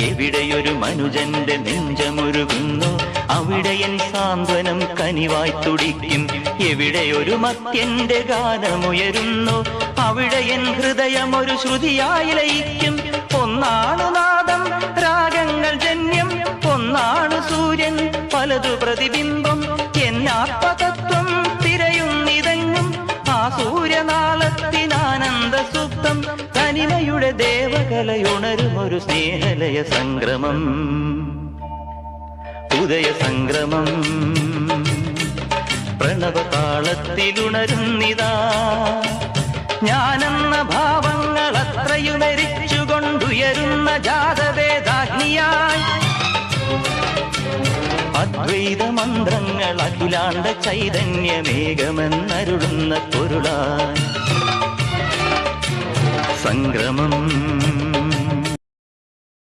എവിടെയൊരു മനുജന്റെ നെഞ്ചമുരുകുന്നു അവിടെ എൻ സാന്ത്വനം കനിവായി തുടിക്കും. എവിടെയൊരു മത്യന്റെ ഗാനമുയരുന്നു അവിടെ എൻ ഹൃദയമൊരു ശ്രുതിയായി ലയിക്കും. ഒന്നാണു നാദം രാഗങ്ങൾ ജന്യം, ഒന്നാണു സൂര്യൻ പലതു പ്രതിബിംബം. എന്നാത്മതത്വം തിരയുന്നിതെങ്ങും ആ സൂര്യനാളത്തിനാനന്ദ സുപ്തം. തനിമയുടെ ദേവകലയുണരുമൊരു സ്നേഹലയ സംക്രമം, ഉദയ സംക്രമം. പ്രണവതാളത്തിലുണരുന്നിതാ ഞാനെന്ന ഭാവങ്ങൾ അത്രയുമരിച്ചുകൊണ്ടുയരുന്ന ജാതവേദാഗ്നിയായി. അദ്വൈത മന്ത്രങ്ങൾ അഖിലാണ്ട ചൈതന്യമേകമെന്നരുളുന്ന പൊരുളായി സംക്രമം.